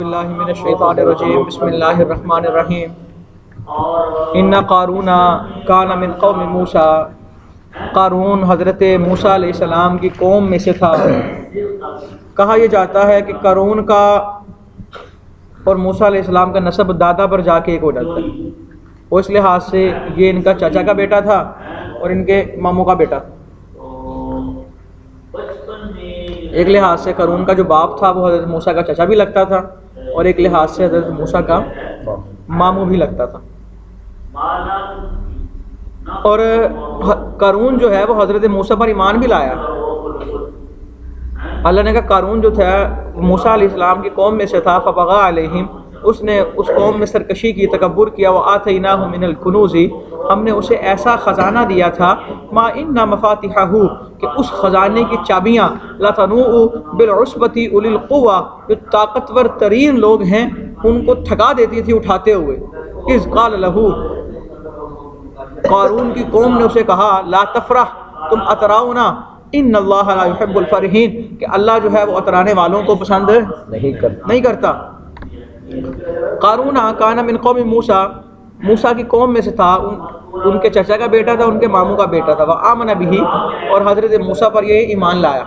باللہ من الشیطان الرجیم بسم اللہ الرحمن الرحیم ان قارون کان من قوم موسیٰ، قارون حضرت موسیٰ علیہ السلام کی قوم میں سے تھا۔ کہا یہ جاتا ہے کہ قارون کا اور موسیٰ علیہ السلام کا نسب دادا پر جا کے ایک ہو جاتا ہے، اور اس لحاظ سے یہ ان کا چاچا کا بیٹا تھا اور ان کے ماموں کا بیٹا تھا۔ ایک لحاظ سے قارون کا جو باپ تھا وہ حضرت موسیٰ کا چچا بھی لگتا تھا، اور ایک لحاظ سے حضرت موسیٰ کا ماموں بھی لگتا تھا۔ اور قارون جو ہے وہ حضرت موسیٰ پر ایمان بھی لایا۔ اللہ نے کہا قارون جو تھا موسیٰ علیہ السلام کی قوم میں سے تھا، فبغى علیہم، اس نے اس قوم میں سرکشی کی، تکبر کیا، وآتیناہ من الکنوز، ہم نے اسے ایسا خزانہ دیا تھا، ما ان مفاتحہ، کہ اس خزانے کی چابیاں، لتنوء بالعصبۃ اولی القوہ، جو طاقتور ترین لوگ ہیں ان کو تھکا دیتی تھی اٹھاتے ہوئے۔ اذ قال لہ، قارون کی قوم نے اسے کہا، لا تفرح، تم اتراؤ نہ، ان اللہ لا يحب الفرحین، کہ اللہ جو ہے وہ اترانے والوں کو پسند نہیں کرتا۔ قارون کان من قوم موسیٰ، موسیٰ کی قوم میں سے تھا، ان کے چچا کا بیٹا تھا، ان کے ماموں کا بیٹا تھا، وآمن بہ، اور حضرت موسیٰ پر یہ ایمان لایا۔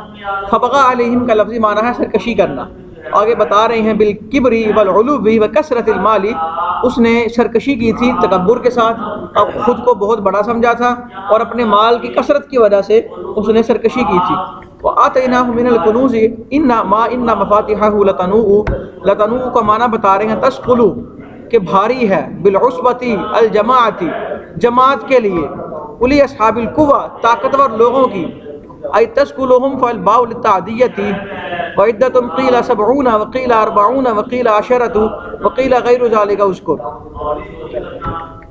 فبغى علیہم کا لفظی معنی ہے سرکشی کرنا۔ آگے بتا رہے ہیں بالکبر والعلو وکثرت المال، اس نے سرکشی کی تھی تکبر کے ساتھ، اور خود کو بہت بڑا سمجھا تھا، اور اپنے مال کی کثرت کی وجہ سے اس نے سرکشی کی تھی۔ وآتیناہ من الکنوز ما ان مفاتحہ لتنوء، لتنوء کا معنی بتا رہے ہیں تثقل، کہ بھاری ہے، بالعصبۃ الجماعت، جماعت کے لیے، اولی اصحاب القوہ، طاقتور لوگوں کی، ای تثقلهم فالباء للتعدیۃ، وعدۃ قیل 70 وقیل 40 وقیل 10 وقیل غیر ذلک اذکر،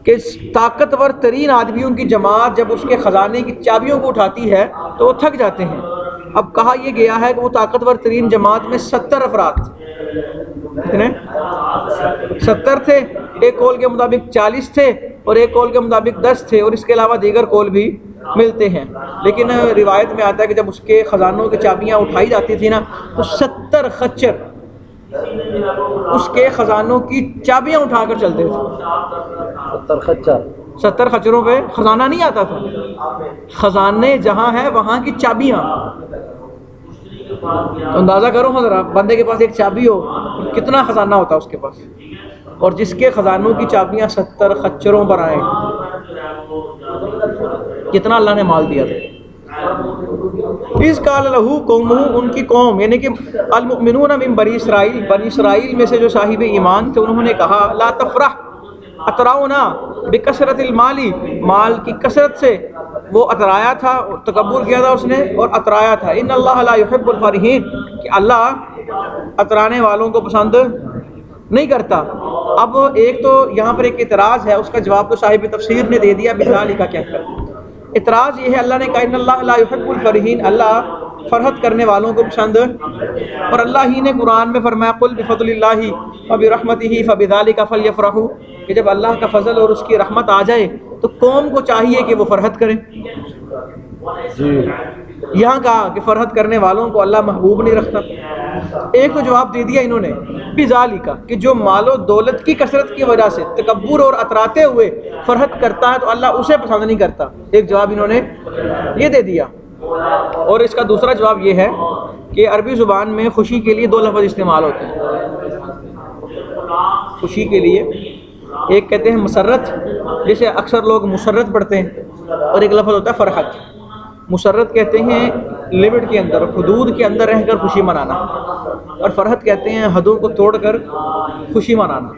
کہ طاقتور ترین آدمیوں کی جماعت جب اس کے خزانے کی چابیوں کو اٹھاتی ہے تو وہ تھک جاتے ہیں۔ اب کہا یہ گیا ہے کہ وہ طاقتور ترین جماعت میں 70 افراد، کتنے؟ 70 تھے، ایک قول کے مطابق 40 تھے، اور ایک قول کے مطابق 10 تھے، اور اس کے علاوہ دیگر قول بھی ملتے ہیں، لیکن روایت میں آتا ہے کہ جب اس کے خزانوں کی چابیاں اٹھائی جاتی تھی نا تو 70 خچر اس کے خزانوں کی چابیاں اٹھا کر چلتے تھے۔ 70 خچروں پہ خزانہ نہیں آتا تھا، خزانے جہاں ہیں وہاں کی چابیاں۔ تو اندازہ کرو ذرا، بندے کے پاس ایک چابی ہو کتنا خزانہ ہوتا ہے اس کے پاس، اور جس کے خزانوں کی چابیاں 70 خچروں پر آئیں، کتنا اللہ نے مال دیا تھا۔ اذ قال لہ قومہ، ان کی قوم یعنی کہ المؤمنون من بنی اسرائیل، بنی اسرائیل میں سے جو صاحب ایمان تھے، انہوں نے کہا لا تفرح، اتراؤ نہ، بکثرت المال، مال کی کثرت سے وہ اترایا تھا، تکبر کیا تھا اس نے اور اترایا تھا۔ ان اللہ لا يحب الفرحین، کہ اللہ اترانے والوں کو پسند نہیں کرتا۔ اب ایک تو یہاں پر ایک اعتراض ہے، اس کا جواب تو صاحب تفسیر نے دے دیا بذالک کہہ کر۔ اعتراض یہ ہے، اللہ نے کہا ان اللہ لا يحب الفرحین، اللہ فرحت کرنے والوں کو پسند، اور اللہ ہی نے قرآن میں فرمایا قل بفضل اللہ وبرحمتہ فبذالک فلیفرحوا، کہ جب اللہ کا فضل اور اس کی رحمت آ جائے تو قوم کو چاہیے کہ وہ فرحت کریں۔ یہاں کہا کہ فرحت کرنے والوں کو اللہ محبوب نہیں رکھتا۔ ایک تو جواب دے دیا انہوں نے بذالک، کہ جو مال و دولت کی کثرت کی وجہ سے تکبر اور اتراتے ہوئے فرحت کرتا ہے تو اللہ اسے پسند نہیں کرتا، ایک جواب انہوں نے یہ دے دیا۔ اور اس کا دوسرا جواب یہ ہے کہ عربی زبان میں خوشی کے لیے 2 لفظ استعمال ہوتے ہیں۔ خوشی کے لیے ایک کہتے ہیں مسرت، جیسے اکثر لوگ مسرت پڑھتے ہیں، اور ایک لفظ ہوتا ہے فرحت۔ مسرت کہتے ہیں لمٹ کے اندر، حدود کے اندر رہ کر خوشی منانا، اور فرحت کہتے ہیں حدوں کو توڑ کر خوشی منانا۔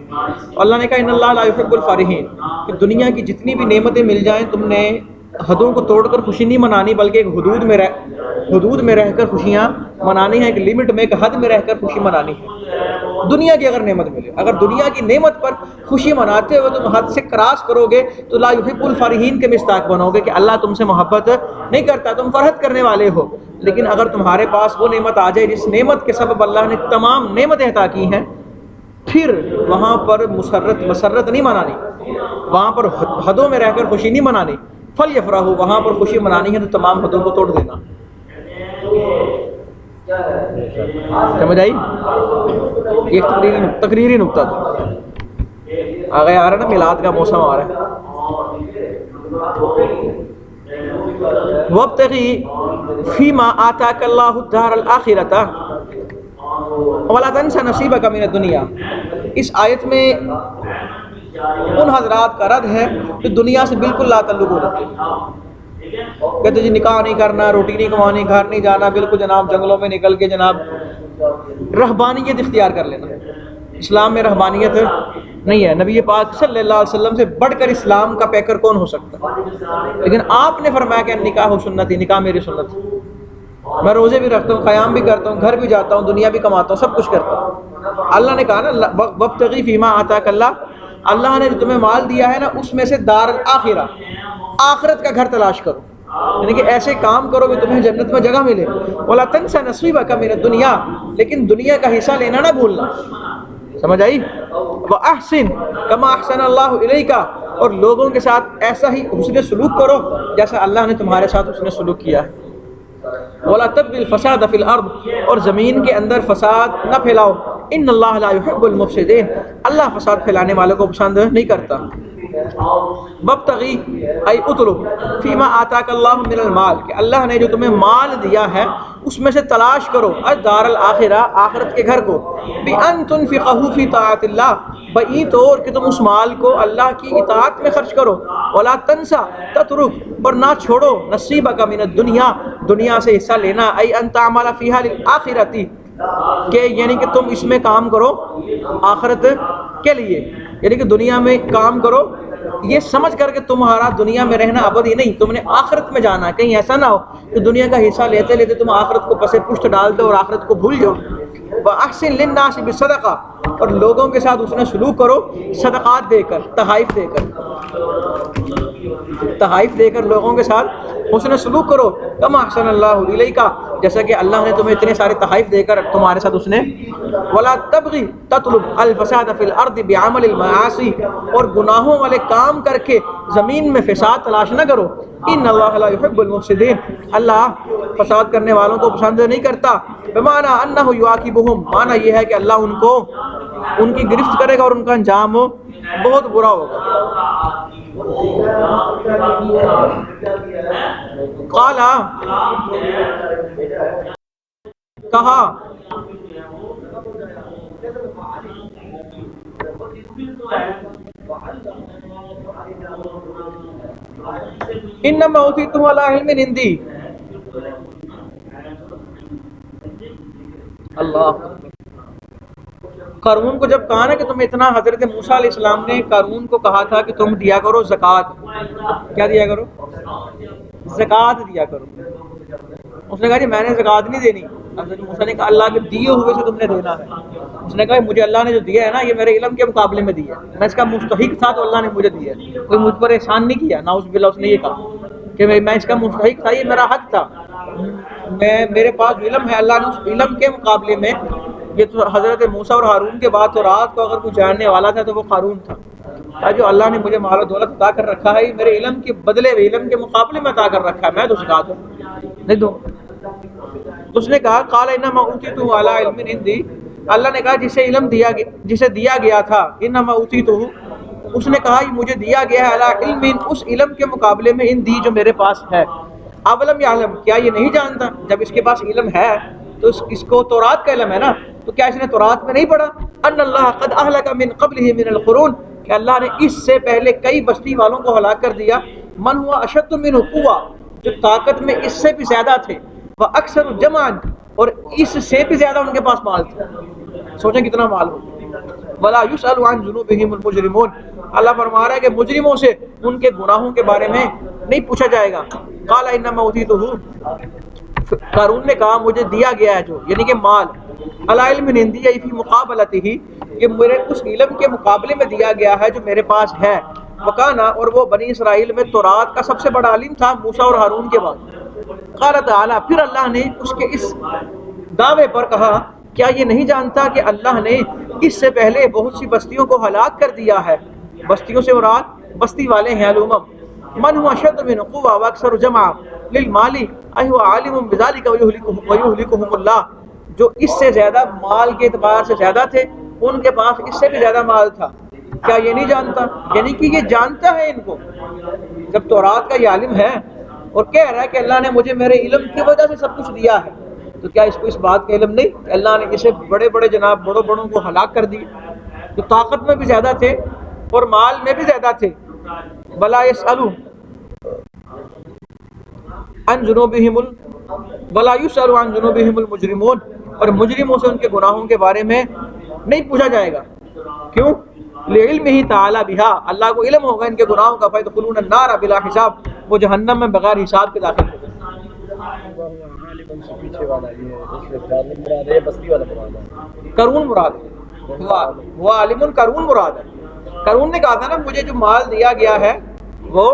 اللہ نے کہا ان اللہ لا يحب الفرحین، کہ دنیا کی جتنی بھی نعمتیں مل جائیں تم نے حدوں کو توڑ کر خوشی نہیں منانی، بلکہ ایک حدود میں رہ کر خوشیاں منانی ہیں، ایک لمٹ میں، ایک حد میں رہ کر خوشی منانی ہے۔ دنیا کی اگر نعمت ملے، اگر دنیا کی نعمت پر خوشی مناتے ہوئے تم حد سے کراس کرو گے تو لا يحب الفرحین کے مستحق بنو گے، کہ اللہ تم سے محبت نہیں کرتا، تم فرحت کرنے والے ہو۔ لیکن اگر تمہارے پاس وہ نعمت آ جائے جس نعمت کے سبب اللہ نے تمام نعمتیں عطا کی ہیں، پھر وہاں پر مسرت نہیں منانی، وہاں پر حدوں میں رہ کر خوشی نہیں منانی، فلیفرحوا، وہاں پر خوشی منانی ہے تو تمام حدوں کو توڑ دینا۔ سمجھ آئی؟ یہ تقریری نقطہ تھا. آ گیا آ رہا نا، میلاد کا موسم آ رہا ہے. وابتغی فیما آتاک اللہ الدار الآخرۃ ولا تنس نصیبک من الدنیا. اس آیت میں ان حضرات کا رد ہے کہ دنیا سے بالکل لا تعلق ہو رہتے ہیں. کہتے جی نکاح نہیں کرنا، روٹی نہیں کمانی، گھر نہیں جانا، بالکل جناب جنگلوں میں نکل کے جناب رہبانیت اختیار کر لینا. اسلام میں رہبانیت نہیں ہے. نبی پاک صلی اللہ علیہ وسلم سے بڑھ کر اسلام کا پیکر کون ہو سکتا ہے؟ لیکن آپ نے فرمایا کہ نکاح ہو سنت ہی، نکاح میری سنت ہے. میں روزے بھی رکھتا ہوں، قیام بھی کرتا ہوں، گھر بھی جاتا ہوں، دنیا بھی کماتا ہوں، سب کچھ کرتا ہوں. اللہ نے کہا نا وابتغی فیما آتاک اللہ، اللہ نے جو تمہیں مال دیا ہے نا اس میں سے دار الآخرہ، آخرت کا گھر تلاش کرو. یعنی کہ ایسے کام کرو کہ تمہیں جنت میں جگہ ملے. ولا تنس نصیبک من الدنیا، لیکن دنیا کا حصہ لینا نہ بھولنا. سمجھ آئی؟ وَأَحْسِن كَمَا أَحْسَنَ اللَّهُ إِلَيْكَ، اور لوگوں کے ساتھ ایسا ہی حسن سلوک کرو جیسا اللہ نے تمہارے ساتھ حسن سلوک کیا ہے. وَلَا تَبْغِ الْفَسَادَ فِي الْأَرْضِ، اور زمین کے اندر فساد نہ پھیلاؤ. إِنَّ اللَّهَ لَا يُحِبُّ الْمُفْسِدِينَ، اللہ فساد پھیلانے والوں کو پسند نہیں کرتا. وابتغی ای اطلب فیما آتاک اللہ من المال، کہ اللہ نے جو تمہیں مال دیا ہے اس میں سے تلاش کرو الدار الآخرہ، آخرت کے گھر کو. بأن تنفقہ فی طاعت اللہ، بئی طور کہ تم اس مال کو اللہ کی اطاعت میں خرچ کرو. ولا تنسا تترک، اور نہ چھوڑو نصیبک من الدنیا، دنیا سے حصہ لینا. ای ان تعمل فیہا للآخرۃ، کہ یعنی کہ تم اس میں کام کرو آخرت کے لیے، یعنی کہ دنیا میں کام کرو یہ سمجھ کر کہ تمہارا دنیا میں رہنا ابدی نہیں، تم نے آخرت میں جانا ہے. کہیں ایسا نہ ہو کہ دنیا کا حصہ لیتے لیتے تم آخرت کو پس پشت ڈال دو اور آخرت کو بھول جاؤ. وَأَحْسِن لِلنَّاسِ بِالصَّدَقَةِ، اور لوگوں کے ساتھ اس نے سلوک کرو صدقات دے کر، تحائف دے کر، تحائف دے کر لوگوں کے ساتھ حسن سلوک کرو. کما احسن اللہ الیک، جیسا کہ اللہ نے تمہیں اتنے سارے تحائف دے کر تمہارے ساتھ اس نے. ولا تبغی تطلب الفساد فی الارض بعمل المعاصی، اور گناہوں والے کام کر کے زمین میں فساد تلاش نہ کرو. ان اللہ لا يحب المفسدین، اللہ فساد کرنے والوں کو پسند نہیں کرتا. بمعنی انہ یعاقبہم، معنی یہ ہے کہ اللہ ان کی گرفت کرے گا اور ان کا انجام بہت برا ہوگا. قال، کہا انما اوتیتہ علی علم عندی. اللہ، قارون کو جب کہا نا کہ تم اتنا، حضرت موسیٰ علیہ السلام نے قارون کو کہا تھا کہ تم دیا کرو زکوٰۃ. کیا دیا کرو؟ زکوٰۃ دیا کرو. اس نے کہا جی میں نے زکوٰۃ نہیں دینی. حضرت موسیٰ نے کہا اللہ کے دیے ہوئے سے تم نے دینا ہے. اس نے کہا مجھے اللہ نے جو دیا ہے نا یہ میرے علم کے مقابلے میں دیا ہے، میں اس کا مستحق تھا تو اللہ نے مجھے دیا ہے، کوئی مجھ پر احسان نہیں کیا. نعوذ باللہ، اس نے یہ کہا کہ میں اس کا مستحق تھا، یہ میرا حق تھا، میرے پاس علم ہے. اللہ نے اس علم کے مقابلے میں، یہ تو حضرت موسیٰ اور ہارون کے بعد تو رات کو اگر کوئی جاننے والا تھا تو وہ قارون تھا. جو اللہ نے مجھے مال و دولت عطا کر رکھا ہے یہ میرے علم کے بدلے میں، علم کے مقابلے میں عطا کر رکھا ہے، میں تو زکوٰۃ نہیں دوں. اس نے کہا قال انما اوتیتہ علی علم عندی، اللہ نے کہا جسے دیا گیا تھا، انما اوتیتہ، اس نے کہا یہ مجھے دیا گیا ہے علی علم، اس علم کے مقابلے میں عندی جو میرے پاس ہے. اولم یعلم، کیا یہ نہیں جانتا؟ جب اس کے پاس علم ہے تو اس کو تورات کا علم ہے نا، تو کیا اس نے تورات میں نہیں پڑھا ان اللہ قد اہلک من قبلہ من القرون، کہ اللہ نے اس سے پہلے کئی بستی والوں کو ہلاک کر دیا. من ہوا اشد منہ قوہ، جو طاقت میں اس سے بھی زیادہ تھے، وہ اکثر جمعا، اور اس سے بھی زیادہ ان کے پاس مال تھا. سوچیں کتنا مال ہو. ولا یسأل عن ذنوبہم المجرمون، اللہ فرما رہا ہے کہ مجرموں سے ان کے گناہوں کے بارے میں نہیں پوچھا جائے گا. قال انما اوتیتہ، قارون نے کہا مجھے دیا گیا ہے جو، یعنی کہ مال، علی علم عندی ای فی مقابلتہ، یہ میرے اس علم کے مقابلے میں دیا گیا ہے جو میرے پاس ہے. وکانا، اور وہ بنی اسرائیل میں تورات کا سب سے بڑا عالم تھا موسیٰ اور ہارون کے بعد. قال تعالی، پھر اللہ نے اس کے اس دعوے پر کہا کیا یہ نہیں جانتا کہ اللہ نے اس سے پہلے بہت سی بستیوں کو ہلاک کر دیا ہے. بستیوں سے مراد بستی والے ہیں الامم. من هو اشد من قوة واکثر جمعا للمال ایہو عالم بذلک ویہلکہم اللہ، جو اس سے زیادہ مال کے اعتبار سے زیادہ تھے، ان کے پاس اس سے بھی زیادہ مال تھا، کیا یہ نہیں جانتا؟ یعنی کہ یہ جانتا ہے ان کو، جب تورات کا یہ عالم ہے اور کہہ رہا ہے کہ اللہ نے مجھے میرے علم کی وجہ سے سب کچھ دیا ہے، تو کیا اس کو اس بات کا علم نہیں کہ اللہ نے اسے بڑے بڑے جناب بڑوں کو ہلاک کر دی، جو طاقت میں بھی زیادہ تھے اور مال میں بھی زیادہ تھے؟ بلا یسألو عن ذنوبہم ولا یسأل عن ذنوبہم المجرمون، اور مجرموں سے ان کے گناہوں کے بارے میں نہیں پوچھا جائے گا، کیوں؟ لعلمہ تعالی بہا، اللہ کو علم ہوگا ان کے گناہوں کا، فیدخلون النار بلا حساب، وہ جہنم میں بغیر حساب کے داخل ہوں گے۔ قارون مراد ہے، وہ عالم قارون مراد ہے۔ قارون نے کہا تھا نا مجھے جو مال دیا گیا ہے وہ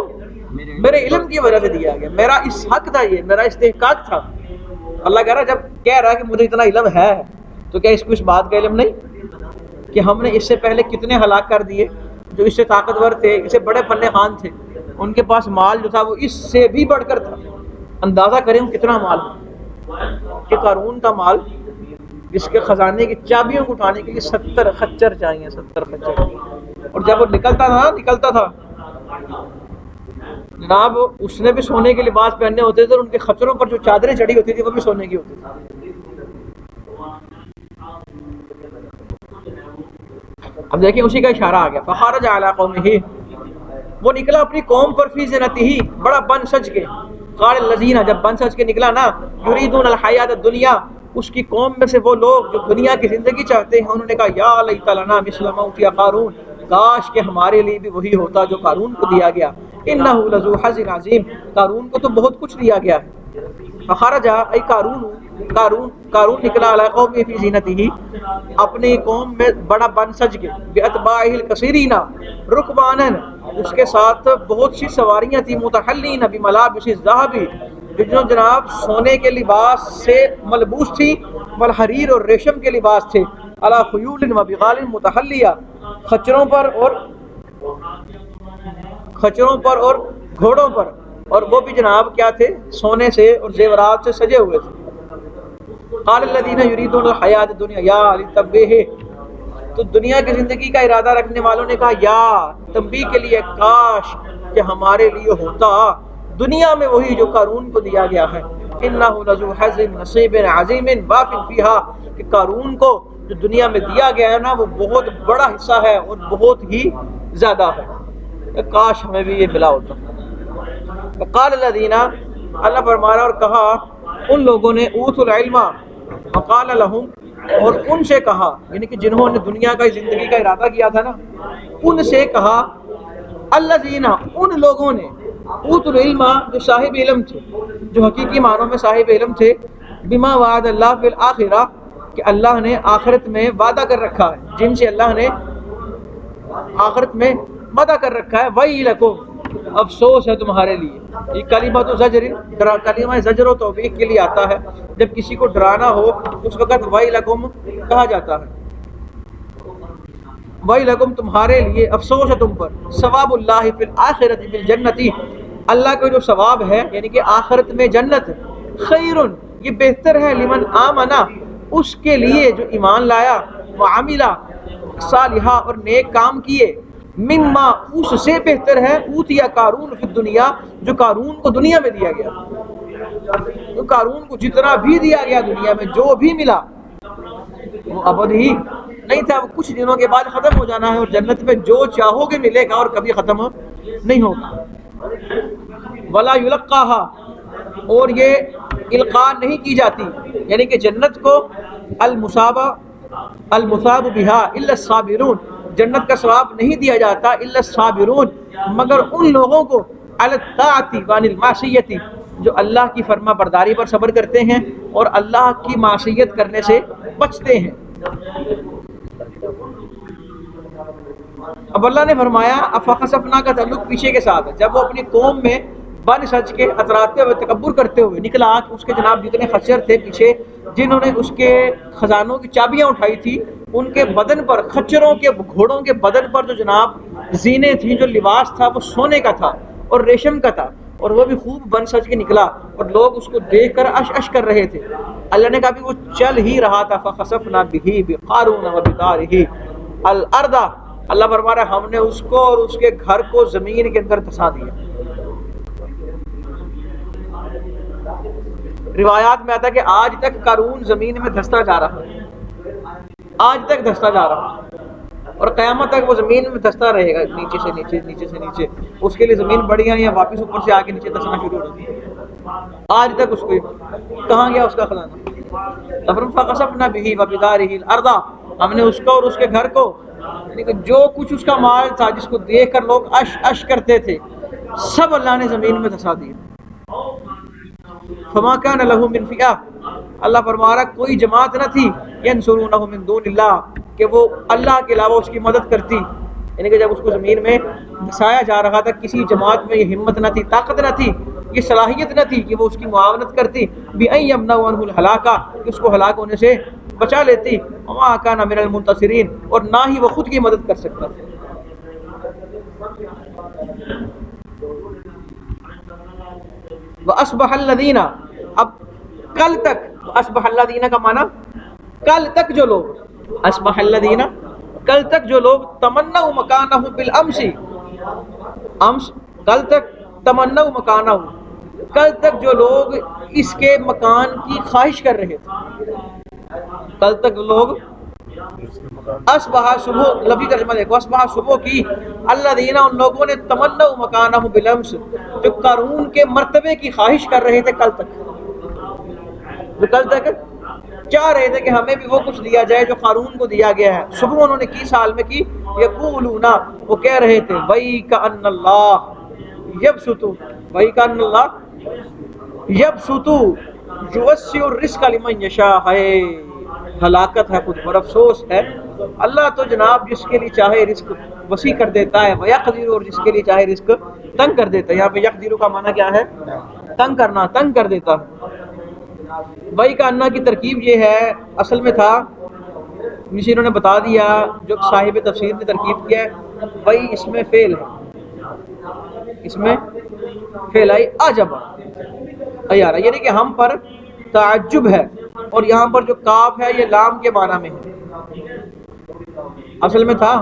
میرے علم کی وجہ سے دیا گیا، میرا اس حق تھا، یہ میرا استحقاق تھا۔ اللہ کہہ رہا جب کہہ رہا ہے کہ مجھے اتنا علم ہے، تو کیا اس کو اس بات کا علم نہیں کہ ہم نے اس سے پہلے کتنے ہلاک کر دیے جو اس سے طاقتور تھے، اس سے بڑے فن خان تھے، ان کے پاس مال جو تھا وہ اس سے بھی بڑھ کر تھا۔ اندازہ کریں کتنا مال کہ قارون کا مال، جس کے خزانے کی چابیوں کو اٹھانے کے لیے 70 خچر چاہیے، 70 خچر، اور جب وہ نکلتا تھا جناب، اس نے بھی سونے کے لباس پہننے ہوتے تھے، اور ان کے خچروں پر جو چادریں چڑھی ہوتی تھی وہ بھی سونے کی ہوتی تھی۔ اب دیکھیں اسی کا اشارہ آ گیا، فخرج علی قومہ، وہ نکلا اپنی قوم پر، فی زینتہ، بڑا بن سج کے، قال الذین، جب بن سج کے نکلا نا، یریدون الحیات الدنیا، اس کی قوم میں سے وہ لوگ جو دنیا کی زندگی چاہتے ہیں، انہوں نے کہا یا لیت لنا مثل ما اوتی قارون، کاش کہ ہمارے لیے بھی وہی ہوتا جو قارون کو دیا گیا، انہ لذو حظ عظیم، قارون کو تو بہت کچھ دیا گیا ہے۔ فخرج ای قارون نکلا علی قومہ فی زینتہ، اپنی قوم میں بڑا بن سج کے، باتباعہ الکثیرین رکبانا، اس کے ساتھ بہت سی سواریاں تھیں، متحلین بملابس الذہب، جو جناب سونے کے لباس سے ملبوس تھی، والحریر، اور ریشم کے لباس تھے، علی خیول و بغال متحلیہ، خچروں پر اور گھوڑوں پر، اور وہ بھی جناب کیا تھے؟ سونے سے اور زیورات سے سجے ہوئے تھے۔ قال الذین یریدون الحیات الدنیا یا لتنبیہ، تو دنیا کی زندگی کا ارادہ رکھنے والوں نے کہا یا تنبیہ کے لیے، کاش کہ ہمارے لیے ہوتا دنیا میں وہی جو قارون کو دیا گیا ہے، انہ لذو حظ نصیب عظیم واف فیہا، کہ قارون کو جو دنیا میں دیا گیا ہے نا وہ بہت بڑا حصہ ہے اور بہت ہی زیادہ ہے، کاش ہمیں بھی یہ ملا ہوتا۔ وقال الذین، اللہ فرما رہا اور کہا ان لوگوں نے، اوتوا العلم، وقال لهم، اور ان سے کہا، یعنی کہ جنہوں نے دنیا کا زندگی کا ارادہ کیا تھا نا، ان سے کہا، الذین، ان لوگوں نے، اوتوا العلم، جو صاحب علم تھے، جو حقیقی معنوں میں صاحب علم تھے، بما وعد اللہ فی الآخرہ، کہ اللہ نے آخرت میں وعدہ کر رکھا ہے، جن سے اللہ نے آخرت میں وعدہ کر رکھا ہے، ویلکم، افسوس ہے تمہارے لیے۔ یہ کلمۃ زجر، کلمہ زجر و توبیخ کے لیے آتا ہے، جب کسی کو ڈرانا ہو اس وقت ویلکم کہا جاتا ہے، ویلکم تمہارے لیے، افسوس ہے تم پر، ثواب اللہ فی الآخرۃ بالجنۃ، اللہ کا جو ثواب ہے یعنی کہ آخرت میں جنت، خیر، یہ بہتر ہے، لمن آمنا، اس کے لیے جو ایمان لایا، وعمل صالحا، اور نیک کام کیے، مما، اس سے بہتر ہے، اوتیا قارون فی الدنیا، جو قارون کو دنیا میں دیا گیا، جو قارون کو جتنا بھی دیا گیا دنیا میں جو بھی ملا وہ ابد ہی نہیں تھا، وہ کچھ دنوں کے بعد ختم ہو جانا ہے، اور جنت میں جو چاہو گے ملے گا اور کبھی ختم نہیں ہوگا۔ ولا یلقاہا، اور یہ القاء نہیں کی جاتی، یعنی کہ جنت کو المثاب بہا الا الصابرون، جنت کا ثواب نہیں دیا جاتا الا الصابرون، مگر ان لوگوں کو، علی الطاعۃ وعن المعصیۃ، جو اللہ کی فرما برداری پر صبر کرتے ہیں اور اللہ کی معصیت کرنے سے بچتے ہیں۔ اب اللہ نے فرمایا افخسفنا کا تعلق پیچھے کے ساتھ ہے، جب وہ اپنی قوم میں بن سج کے اتراتے ہوئے تکبر کرتے ہوئے نکلا، اس کے جناب جتنے خچر تھے پیچھے جنہوں نے اس کے خزانوں کی چابیاں اٹھائی تھی، ان کے بدن پر، خچروں کے گھوڑوں کے بدن پر جو جناب زینے تھیں، جو لباس تھا وہ سونے کا تھا اور ریشم کا تھا، اور وہ بھی خوب بن سج کے نکلا اور لوگ اس کو دیکھ کر اش اش کر رہے تھے. اللہ نے کہا بھی وہ چل ہی رہا تھا فخسفنا به بقارون وبداره الارض. اللہ فرما رہا ہے ہم نے اس کو اور اس کے گھر کو زمین کے اندر دھسا دیا. روایات میں آتا ہے کہ آج تک قارون زمین میں دھستا جا رہا ہے, آج تک دھستا جا رہا ہے, اور قیامت تک وہ زمین میں دھستا رہے گا, نیچے سے نیچے, نیچے سے نیچے. اس کے لیے زمین بڑی ہے یا واپس اوپر سے آ کے نیچے دھسنا شروع ہو جاتی ہے. آج تک اس کو کہاں گیا اس کا خزانہ. فخسفنا به وبداره الارض, ہم نے اس کو اور اس کے گھر کو, یعنی کہ جو کچھ اس کا مال تھا جس کو دیکھ کر لوگ اش اش کرتے تھے, سب اللہ نے زمین میں دھسا دیا. فما كان له من فئہ, اللہ فرما رہا کوئی جماعت نہ تھی ینصرونہ من دون اللہ, کہ وہ اللہ کے علاوہ اس کی مدد کرتی. یعنی کہ جب اس کو زمین میں دھسایا جا رہا تھا کسی جماعت میں یہ ہمت نہ تھی, طاقت نہ تھی, یہ صلاحیت نہ تھی کہ وہ اس کی معاونت کرتی. بِأَن يَمْنَعُوا عَنْهُ الْهَلَاكَ, کہ اس کو ہلاک ہونے سے بچا لیتی. وَمَا كَانَ مِنَ الْمُنتَصِرِينَ, اور نہ ہی وہ خود کی مدد کر سکتا تھا. وَأَصْبَحَ الَّذِينَ, اب کل تک, اصبح الذین کا معنی کل تک جو لوگ, اصبح الذین کل تک جو لوگ, تمنوا مکانہ بالامس, امس کل تک, تمنوا مکانہ کل تک جو لوگ اس کے مکان کی خواہش کر رہے تھے. کل تک لوگ, اصبح صبح, لفظی ترجمہ دیکھو, اصبح صبح کی, الذین ان لوگوں نے, تمنوا مکانہ بالامس, جو قارون کے مرتبے کی خواہش کر رہے تھے کل تک, جو کل تک چاہ رہے تھے کہ ہمیں بھی وہ کچھ دیا جائے جو قارون کو دیا گیا ہے. صبح انہوں نے کی سال میں کی, یقولون, وہ کہہ رہے تھے, وَيْكَأَنَّ اللَّهَ يَبْسُطُ, وَيْكَأَنَّ اللَّهَ يَبْسُطُ يُوَسِّعُ الرِّزْقَ لِمَن يَشَاءُ, ہے ہلاکت ہے خود پر, افسوس ہے, اللہ تو جناب جس کے لیے چاہے رزق وسیع کر دیتا ہے, وَيَقْدِرُ, اور جس کے لیے چاہے رزق تنگ کر دیتا ہے. یہاں پہ یقدر کا معنی کیا ہے؟ تنگ کرنا, تنگ کر دیتا ہے. وہی کا انا کی ترکیب یہ ہے, اصل میں تھا نیچے انہوں نے بتا دیا, جو صاحب تفسیر نے ترکیب کیا ہے, وہی اس میں فعل ہے, اس میں فعل آئی عجب ایارہ, یعنی کہ ہم پر تعجب ہے, اور یہاں پر جو کاف ہے یہ لام کے معنی میں ہے. اصل میں تھا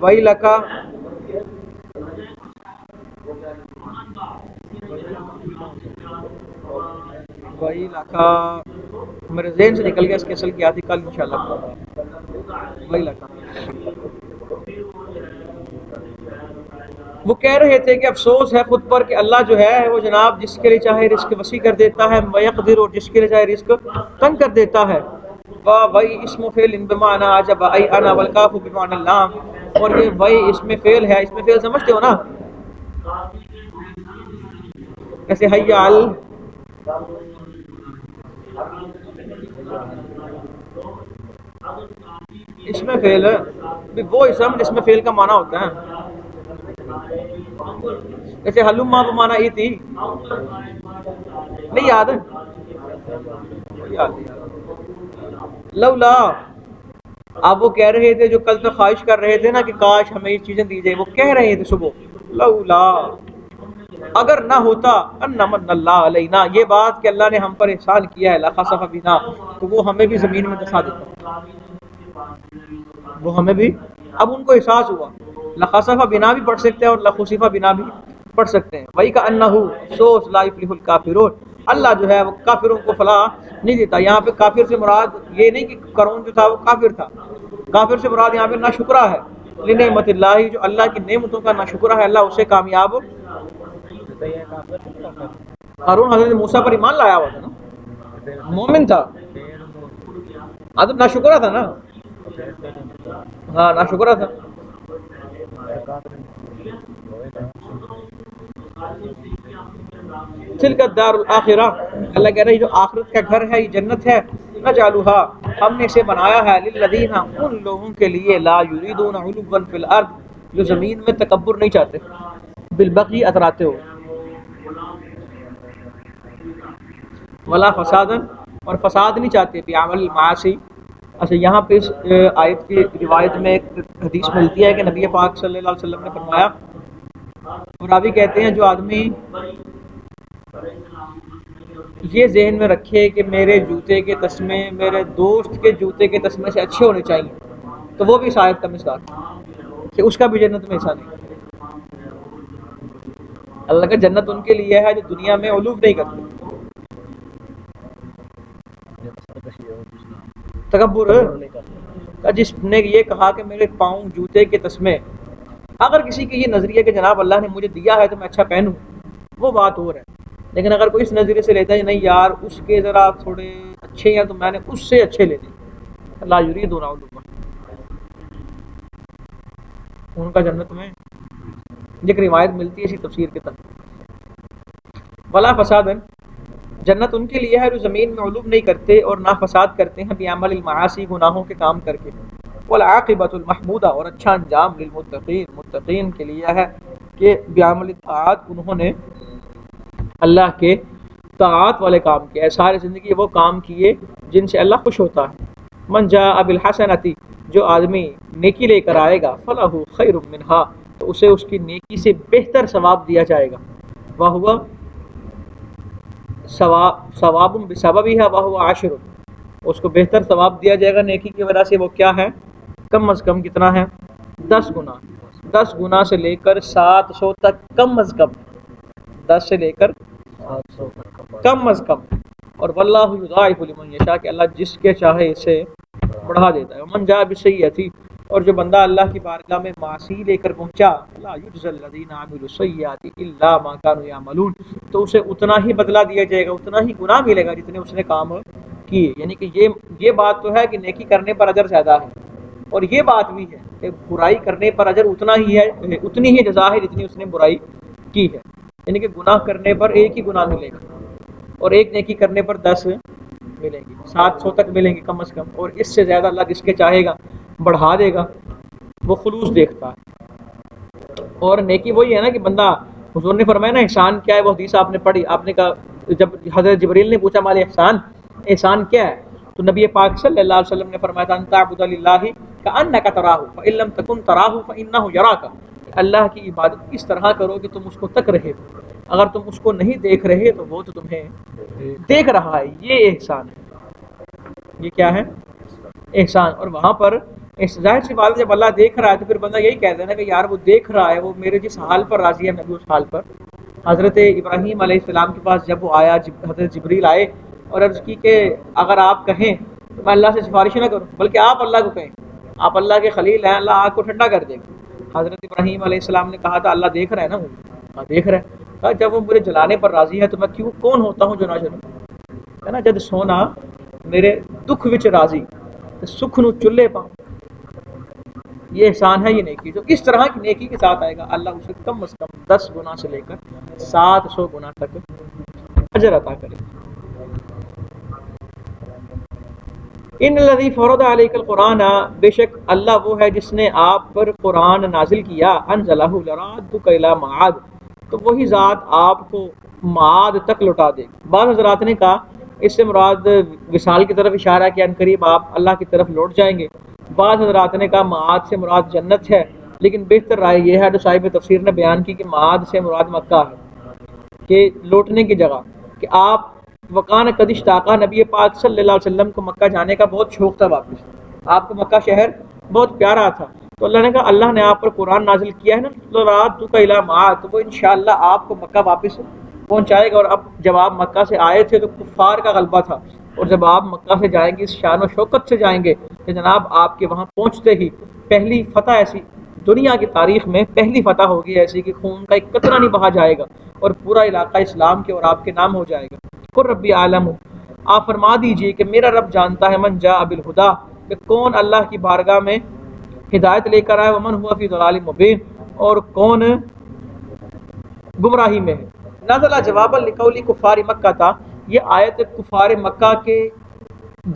وہی لکا, وہی لکھا میرے ذہن سے نکل گیا, اس کے اصل کی آتی کل انشاءاللہ. وہی لکھا, وہ کہہ رہے تھے کہ افسوس ہے خود پر کہ اللہ جو ہے وہ جناب جس کے لیے چاہے رزق وسیع کر دیتا ہے, ویقدر, اور جس کے لیے چاہے رزق تنگ کر دیتا ہے. وہی اسم فعل بمعنی عجب, ای انا, والکاف بمعنی اللام, اور یہ وہی اسم فعل ہے. اسم فعل سمجھتے ہو نا, ایسے حیال, اس میں فعل وہ اسم جس میں فعل کا معنی ہوتا ہے, جیسے حلما بمعنی ای تھی, نہیں یاد, لولا, اب وہ کہہ رہے تھے جو کل تک خواہش کر رہے تھے نا کہ کاش ہمیں یہ چیزیں دی جائے, وہ کہہ رہے تھے صبح, لولا, اگر نہ ہوتا, ان من اللہ علینا, یہ بات کہ اللہ نے ہم پر احسان کیا ہے, لخسف بنا, تو وہ ہمیں بھی زمین میں دھسا دیتا, وہ ہمیں بھی, اب ان کو احساس ہوا. لخسف بنا بھی پڑھ سکتے ہیں اور لخسف بنا بھی پڑھ سکتے ہیں. وہی کا انہ افسوس لا یفلح الکافرون, اللہ جو ہے وہ کافروں کو فلاح نہیں دیتا. یہاں پہ کافر سے مراد یہ نہیں کہ قارون جو تھا وہ کافر تھا, کافر سے مراد یہاں پہ ناشکرہ ہے. لنعمت اللہ, جو اللہ کی نعمتوں کا ناشکرہ ہے, اللہ اسے کامیاب. قارون حضرت موسیٰ پر ایمان لایا ہوا تھا نا, مومن تھا, حضرت ناشکرہ تھا نا, ہاں ناشکرہ تھا. تلک الدار الآخرہ, اللہ کہہ رہا ہے جو آخرت کا گھر ہے یہ جنت ہے. نجعلها, ہم نے اسے بنایا ہے, للذین, ان لوگوں کے لیے, لا یریدون علوا فی الارض, جو زمین میں تکبر نہیں چاہتے, بالبغی اتراتے ہو, ولا فسادا, اور فساد نہیں چاہتے, بعمل المعاصی, اچھا یہاں پہ اس آیت کی روایت میں ایک حدیث ملتی ہے کہ نبی پاک صلی اللہ علیہ وسلم نے فرمایا، اور راوی کہتے ہیں جو آدمی یہ ذہن میں رکھے کہ میرے جوتے کے تسمے میرے دوست کے جوتے کے تسمے سے اچھے ہونے چاہیے، تو وہ بھی اس آیت کا مثال ہے کہ اس کا بھی جنت میں حصہ نہیں۔ اللہ کا جنت ان کے لیے ہے جو دنیا میں علوف نہیں کرتے، تکبر جس نے یہ کہا کہ میرے پاؤں جوتے کے تسمے، اگر کسی کی یہ نظریہ کہ جناب اللہ نے مجھے دیا ہے تو میں اچھا پہنوں، وہ بات اور ہے، لیکن اگر کوئی اس نظریے سے لیتا ہے نہیں یار اس کے ذرا تھوڑے اچھے ہیں تو میں نے اس سے اچھے لے دی، اللہ یریدون علوا، ان کا جنت میں ایک روایت ملتی ہے اسی تفسیر کے تحت، ولا فساد، جنت ان کے لیے ہے جو زمین میں علوم نہیں کرتے اور نہ فساد کرتے ہیں بعمل المعاصی، گناہوں کے کام کر کے، والعاقبۃ المحمودہ، اور اچھا انجام للمتقین، متقین کے لیے ہے کہ بعمل الطاعات، انہوں نے اللہ کے طاعات والے کام کیے، ساری زندگی وہ کام کیے جن سے اللہ خوش ہوتا ہے۔ من جاء بالحسنۃ، جو آدمی نیکی لے کر آئے گا، فلہ خیر منہا، تو اسے اس کی نیکی سے بہتر ثواب دیا جائے گا، وہو ثواب بسببھا وہو عشر، اس کو بہتر ثواب دیا جائے گا نیکی کی وجہ سے، وہ کیا ہے؟ کم از کم کتنا ہے؟ 10 گنا، 10 گنا سے لے کر 700 تک کم از کم، 10 سے لے کر 700 کم از کم، اور واللہ یضاعف لمن یشاء، کہ اللہ جس کے چاہے اسے بڑھا دیتا ہے۔ ومن جاء بالسیئۃ، اور جو بندہ اللہ کی بارگاہ میں معاصی لے کر پہنچا، لا یجزی الذین عملوا السیئات الا ما كانوا یعملون، تو اسے اتنا ہی بدلہ دیا جائے گا، اتنا ہی گناہ ملے گا جتنے اس نے کام کیے، یعنی کہ یہ بات تو ہے کہ نیکی کرنے پر اجر زیادہ ہے، اور یہ بات بھی ہے کہ برائی کرنے پر اجر اتنا ہی ہے، اتنی ہی جزا ہے جتنی اس نے برائی کی ہے، یعنی کہ گناہ کرنے پر ایک ہی گناہ ملے گا، اور ایک نیکی کرنے پر 10 ملیں گی، 700 تک ملیں گے کم از کم، اور اس سے زیادہ اللہ جس کے چاہے گا بڑھا دے گا، وہ خلوص دیکھتا ہے۔ اور نیکی وہی ہے نا کہ بندہ، حضور نے فرمایا نا احسان کیا ہے، وہ حدیث آپ نے پڑھی، آپ نے کہا جب حضرت جبریل نے پوچھا مال احسان، احسان کیا ہے، تو نبی پاک صلی اللہ علیہ وسلم نے فرمایا تھا ان تعبد للہ کأنک تراہ فإن لم تکن تراہ فإنہ یراک، اللہ کی عبادت اس طرح کرو کہ تم اس کو تک رہے ہو، اگر تم اس کو نہیں دیکھ رہے تو وہ تو تمہیں دیکھ رہا ہے، یہ احسان ہے، یہ کیا ہے؟ احسان۔ اور وہاں پر ظاہر سی بات ہے جب اللہ دیکھ رہا ہے تو پھر بندہ یہی کہتا ہے نا کہ یار وہ دیکھ رہا ہے، وہ میرے جس حال پر راضی ہے میں بھی اس حال پر۔ حضرت ابراہیم علیہ السلام کے پاس جب وہ آیا، حضرت جبریل آئے اور عرض کی کہ اگر آپ کہیں تو میں اللہ سے سفارش نہ کروں، بلکہ آپ اللہ کو کہیں، آپ اللہ کے خلیل ہیں، اللہ آگ کو ٹھنڈا کر دے گا۔ حضرت ابراہیم علیہ السلام نے کہا تھا اللہ دیکھ رہا ہے نا مجھے، ہاں دیکھ رہا ہے، کہا جب وہ مجھے جلانے پر راضی ہے تو میں کون ہوتا ہوں جو نہ جلوں، ہے نا، جد سونا میرے دکھ وچ راضی سکھ نو چلے پا، یہ احسان ہے، یہ نیکی جو اس طرح کی نیکی کے ساتھ آئے گا اللہ اسے کم از کم 10 گنا سے لے کر 700 گنا تک اجر عطا کرے۔ ان الذی فرض علیک القرآن، بے شک اللہ وہ ہے جس نے آپ پر قرآن نازل کیا، انزلہ لرادک الی معاد، تو وہی ذات آپ کو معاد تک لوٹا دے گا۔ بعض حضرات نے کہا اس سے مراد وصال کی طرف اشارہ کیا، ان قریب آپ اللہ کی طرف لوٹ جائیں گے۔ بعض حضرات نے کہا معاد سے مراد جنت ہے، لیکن بہتر رائے یہ ہے جو صاحب تفسیر نے بیان کی کہ معاد سے مراد مکہ ہے، کہ لوٹنے کی جگہ، کہ آپ وقان قد اشتاقا، نبی پاک صلی اللہ علیہ وسلم کو مکہ جانے کا بہت شوق تھا، واپس آپ کو مکہ شہر بہت پیارا تھا، تو اللہ نے کہا اللہ نے آپ پر قرآن نازل کیا ہے نا لرادک الی معاد، تو وہ انشاءاللہ آپ کو مکہ واپس پہنچائے گا۔ اور اب جب آپ مکہ سے آئے تھے تو کفار کا غلبہ تھا، اور جب آپ مکہ سے جائیں گے اس شان و شوکت سے جائیں گے کہ جناب آپ کے وہاں پہنچتے ہی پہلی فتح ایسی دنیا کی تاریخ میں پہلی فتح ہوگی ایسی کہ خون کا ایک قطرہ نہیں بہا جائے گا، اور پورا علاقہ اسلام کے اور آپ کے نام ہو جائے گا۔ قل ربی عالم، آپ فرما دیجئے کہ میرا رب جانتا ہے، من جاء بالہدیٰ، کہ کون اللہ کی بارگاہ میں ہدایت لے کر آئے، ومن ہوا فی ضلال مبین، اور کون گمراہی میں ہے۔ نزلہ جوابا لقول کفار مکہ تھا، یہ آیت کفار مکہ کے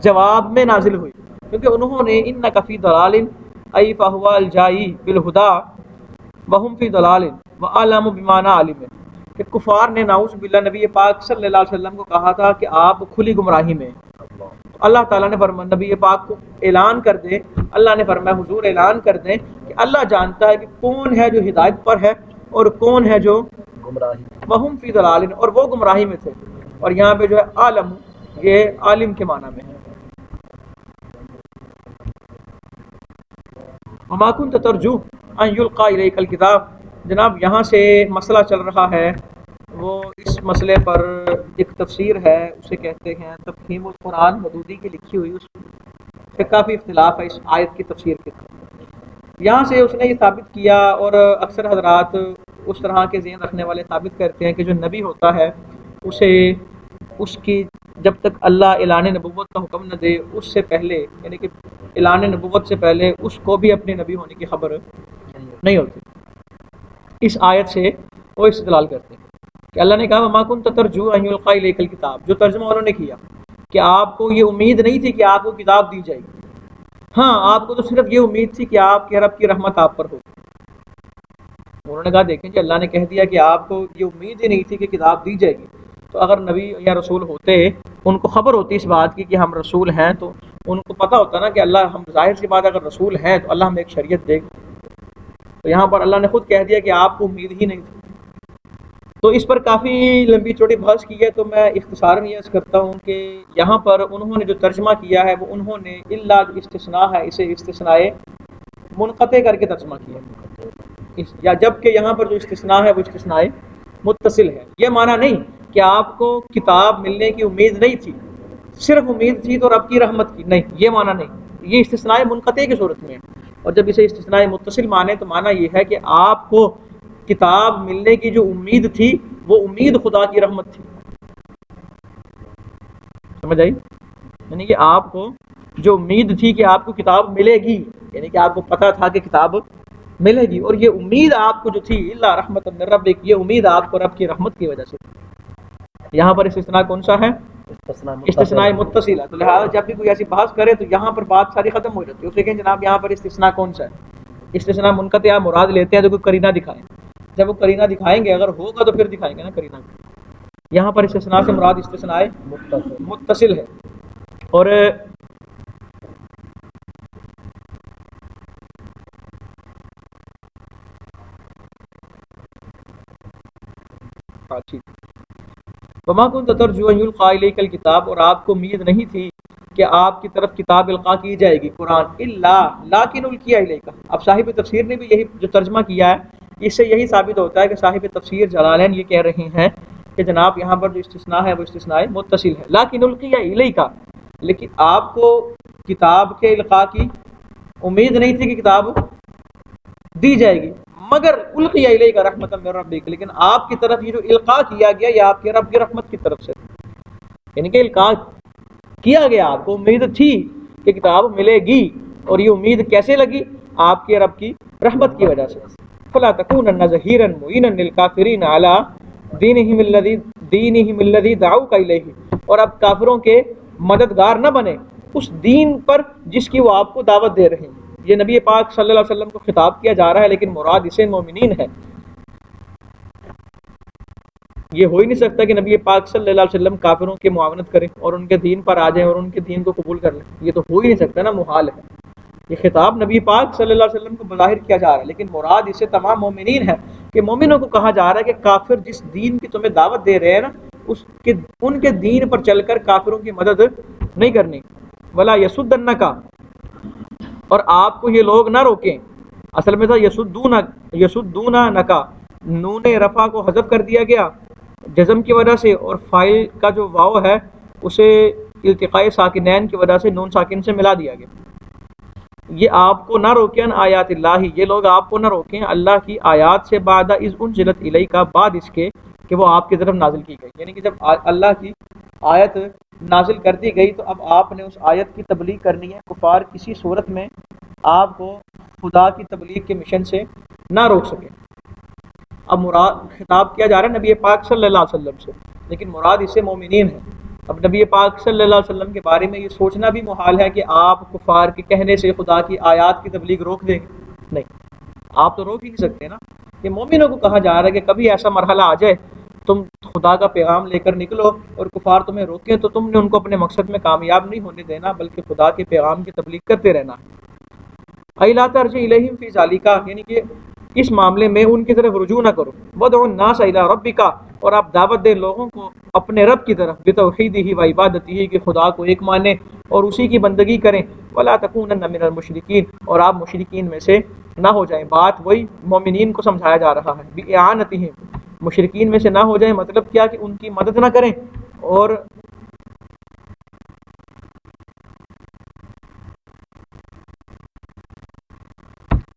جواب میں نازل ہوئی، کیونکہ انہوں نے انک فی ضلال ای فہو الجائی بالہدیٰ وہم فی ضلال وعلم بما لا علم، کہ کفار نے نعوذ باللہ نبی پاک صلی اللہ علیہ وسلم کو کہا تھا کہ آپ کھلی گمراہی میں ہیں، اللہ تعالیٰ نے فرمایا نبی پاک کو اعلان کر دے، اللہ نے فرمایا حضور اعلان کر دیں کہ اللہ جانتا ہے کہ کون ہے جو ہدایت پر ہے اور کون ہے جو گمراہی. وہم فی ضلال، اور وہ گمراہی میں تھے. اور یہاں پہ جو ہے عالم، یہ عالم کے معنی میں ہے. وما كنت ترجو ان يلقى اليك الكتاب. جناب یہاں سے مسئلہ چل رہا ہے، وہ اس مسئلے پر ایک تفسیر ہے، اسے کہتے ہیں تفہیم القرآن، مودودی کی لکھی ہوئی، اس پہ کافی اختلاف ہے اس آیت کی تفسیر کے. یہاں سے اس نے یہ ثابت کیا، اور اکثر حضرات اس طرح کے ذہن رکھنے والے ثابت کرتے ہیں کہ جو نبی ہوتا ہے اسے اس کی جب تک اللہ اعلان نبوت کا حکم نہ دے اس سے پہلے، یعنی کہ اعلان نبوت سے پہلے اس کو بھی اپنے نبی ہونے کی خبر نہیں ہوتی. اس آیت سے وہ استدلال کرتے ہیں کہ اللہ نے کہا وما كنت ترجو ان يلقى اليك الكتاب، جو ترجمہ انہوں نے کیا کہ آپ کو یہ امید نہیں تھی کہ آپ کو کتاب دی جائے گی. ہاں آپ کو تو صرف یہ امید تھی کہ آپ کے رب کی رحمت آپ پر ہو. انہوں نے کہا دیکھیں کہ اللہ نے کہہ دیا کہ آپ کو یہ امید ہی نہیں تھی کہ کتاب دی جائے گی، تو اگر نبی یا رسول ہوتے، ان کو خبر ہوتی اس بات کی کہ ہم رسول ہیں، تو ان کو پتہ ہوتا نا کہ اللہ، ہم ظاہر سی بات اگر رسول ہیں تو اللہ ہمیں ایک شریعت دے گا. تو یہاں پر اللہ نے خود کہہ دیا کہ آپ کو امید ہی نہیں تھی. تو اس پر کافی لمبی چوڑی بحث کی ہے، تو میں اختصاراً یہ عرض کرتا ہوں کہ یہاں پر انہوں نے جو ترجمہ کیا ہے وہ انہوں نے الا جو استثناء ہے اسے استثناء منقطع کر کے ترجمہ کیا ہے، یا جب کہ یہاں پر جو استثناء ہے وہ استثناء متصل ہے. یہ معنی نہیں کہ آپ کو کتاب ملنے کی امید نہیں تھی، صرف امید تھی تو رب کی رحمت کی، نہیں، یہ معنی نہیں. یہ استثناء منقطع کی صورت میں ہے. اور جب اسے استثناء متصل مانے تو معنی یہ ہے کہ آپ کو کتاب ملنے کی جو امید تھی وہ امید خدا کی رحمت تھی. سمجھ آئی؟ یعنی کہ آپ کو جو امید تھی کہ آپ کو کتاب ملے گی، یعنی کہ آپ کو پتہ تھا کہ کتاب ملے گی، اور یہ امید آپ کو جو تھی الا رحمت من ربک، یہ امید آپ کو رب کی رحمت کی وجہ سے. یہاں پر استثناء کون سا ہے؟ استثناء متصل ہے. تو لہٰذا جب بھی کوئی ایسی بحث کرے تو یہاں پر بات ساری ختم ہو جاتی ہے. اس لیے کہ جناب یہاں پر استثناء کون سا ہے؟ استثناء منقطع مراد لیتے ہیں تو کوئی قرینہ دکھائیں. جب وہ قرینہ دکھائیں گے، اگر ہوگا تو پھر دکھائیں گے نا قرینہ. یہاں پر استثناء سے مراد استثناء متصل ہے. اور وما كنت ترجو ان يلقى اليك الكتاب، اور آپ کو امید نہیں تھی کہ آپ کی طرف کتاب القاء کی جائے گی، قرآن، الا لیکن القی الیک. اب صاحب تفسیر نے بھی یہی جو ترجمہ کیا ہے، اس سے یہی ثابت ہوتا ہے کہ صاحب تفسیر جلالین یہ کہہ رہے ہیں کہ جناب یہاں پر جو استثناء ہے وہ استثناء متصل ہے. لیکن القی الیک، لیکن آپ کو کتاب کے القاء کی امید نہیں تھی کہ کتاب دی جائے گی، مگر القی الیک رحمت من ربک، لیکن آپ کی طرف یہ جو القاء کیا گیا یہ آپ کے رب کی رحمت کی طرف سے، یعنی کہ القاء کیا گیا، آپ کو امید تھی کہ کتاب ملے گی، اور یہ امید کیسے لگی؟ آپ کے رب کی رحمت کی وجہ سے. فلا تکونن ظہیرا معینا للکافرین علی دینہم الذی دعوک الیہ، اور اب کافروں کے مددگار نہ بنے اس دین پر جس کی وہ آپ کو دعوت دے رہے ہیں. یہ نبی پاک صلی اللہ علیہ وسلم کو خطاب کیا جا رہا ہے، لیکن مراد اسے مومنین ہے. یہ ہو ہی نہیں سکتا کہ نبی پاک صلی اللہ علیہ وسلم کافروں کی معاونت کریں اور ان کے دین پر آ جائیں اور ان کے دین کو قبول کر لیں. یہ تو ہو ہی نہیں سکتا نا، محال ہے. یہ خطاب نبی پاک صلی اللہ علیہ وسلم کو بظاہر کیا جا رہا ہے، لیکن مراد اسے تمام مومنین ہے کہ مومنوں کو کہا جا رہا ہے کہ کافر جس دین کی تمہیں دعوت دے رہے ہیں نا، ان کے دین پر چل کر کافروں کی مدد نہیں کرنی. ولا یسدنک، اور آپ کو یہ لوگ نہ روکیں. اصل میں تھا یسدونک، نون رفع کو حذف کر دیا گیا جزم کی وجہ سے، اور فاعل کا جو واو ہے اسے التقاء ساکنین کی وجہ سے نون ساکن سے ملا دیا گیا. یہ آپ کو نہ روکیں آیات اللہ، یہ لوگ آپ کو نہ روکیں اللہ کی آیات سے، بعد اذ انزلت الیک، بعد اس کے کہ وہ آپ کی طرف نازل کی گئی. یعنی کہ جب اللہ کی آیت نازل کر دی گئی تو اب آپ نے اس آیت کی تبلیغ کرنی ہے. کفار کسی صورت میں آپ کو خدا کی تبلیغ کے مشن سے نہ روک سکے. اب مراد خطاب کیا جا رہا ہے نبی پاک صلی اللہ علیہ وسلم سے، لیکن مراد اسے مومنین ہے. اب نبی پاک صلی اللہ علیہ وسلم کے بارے میں یہ سوچنا بھی محال ہے کہ آپ کفار کے کہنے سے خدا کی آیات کی تبلیغ روک دیں گے. نہیں، آپ تو روک ہی نہیں سکتے نا. یہ مومنوں کو کہا جا رہا ہے کہ کبھی ایسا مرحلہ آ جائے تم خدا کا پیغام لے کر نکلو اور کفار تمہیں روکیں تو تم نے ان کو اپنے مقصد میں کامیاب نہیں ہونے دینا، بلکہ خدا کے پیغام کی تبلیغ کرتے رہنا ہے۔ اَإِلَىٰ تَرْجِعُ إِلَيْهِمْ فِي ذَلِكَ، یعنی کہ اس معاملے میں ان کی طرف رجوع نہ کرو۔ وَادْعُ النَّاسَ إِلَىٰ رَبِّكَ، اور آپ دعوت دیں لوگوں کو اپنے رب کی طرف، بِتَوْحِيدِهِ وَعِبَادَتِهِ، کہ خدا کو ایک مانیں اور اسی کی بندگی کریں۔ وَلَا تَكُونَنَّ مِنَ الْمُشْرِكِينَ، اور آپ مشرکین میں سے نہ ہو جائیں۔ بات وہی مومنین کو سمجھایا جا رہا ہے، بِإِعَانَتِهِمْ، مشرکین میں سے نہ ہو جائیں، مطلب کیا کہ ان کی مدد نہ کریں اور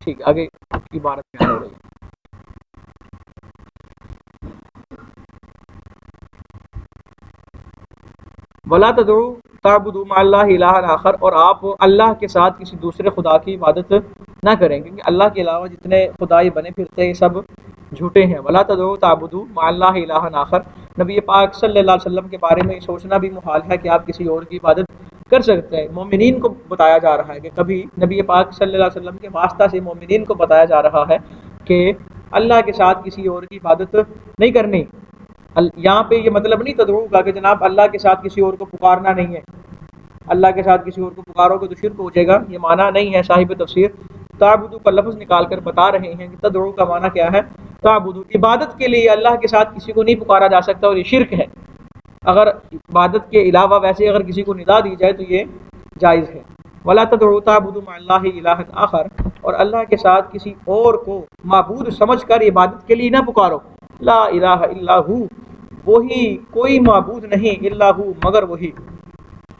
ٹھیک آگے عبارت میں ہو رہی ہے۔ وَلَا تَدْعُوا تَعْبُدُوا مَعَ اللَّهِ إِلَٰهًا آخَرَ، اور آپ اللہ کے ساتھ کسی دوسرے خدا کی عبادت نہ کریں، کیونکہ اللہ کے علاوہ جتنے خدائی بنے پھرتے ہیں یہ سب جھوٹے ہیں۔ وَلَا تَدْعُوا تَعْبُدُوا مَعَ اللَّهِ إِلَٰهًا آخَرَ، نبی پاک صلی اللہ علیہ وسلم کے بارے میں یہ سوچنا بھی محال ہے کہ آپ کسی اور کی عبادت کر سکتے ہیں۔ مومنین کو بتایا جا رہا ہے کہ کبھی نبی پاک صلی اللہ علیہ وسلم کے واسطہ سے مومنین کو بتایا جا رہا ہے کہ اللہ کے ساتھ کسی اور کی عبادت نہیں کرنی۔ یہاں پہ یہ مطلب نہیں تدعو کا کہ جناب اللہ کے ساتھ کسی اور کو پکارنا نہیں ہے، اللہ کے ساتھ کسی اور کو پکارو گے تو شرک ہو جائے گا، یہ معنی نہیں ہے۔ صاحب تفسیر تعبدو کا لفظ نکال کر بتا رہے ہیں کہ تدعو کا معنی کیا ہے۔ تعبدو، عبادت کے لیے اللہ کے ساتھ کسی کو نہیں پکارا جا سکتا اور یہ شرک ہے۔ اگر عبادت کے علاوہ ویسے اگر کسی کو ندا دی جائے تو یہ جائز ہے۔ ولا تدعوا تعبدوا مع اللہ الہ آخر، اور اللہ کے ساتھ کسی اور کو معبود سمجھ کر عبادت کے لیے نہ پکارو۔ لا الہ الا ہو، وہی کوئی معبود نہیں، الا ہو مگر وہی۔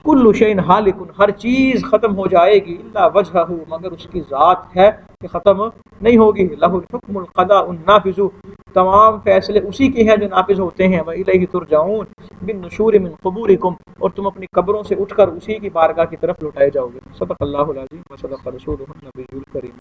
کل شیء ہالک، ہر چیز ختم ہو جائے گی، الا وجہہ مگر اس کی ذات ہے کہ ختم نہیں ہوگی۔ لہ الحکم القضاء النافذ، تمام فیصلے اسی کے ہیں جو نافذ ہوتے ہیں۔ وإلیہ ترجعون بالنشور من قبورکم، اور تم اپنی قبروں سے اٹھ کر اسی کی بارگاہ کی طرف لوٹائے جاؤ گے۔ صدق اللہ العظیم و صدق رسولہ النبی الکریم۔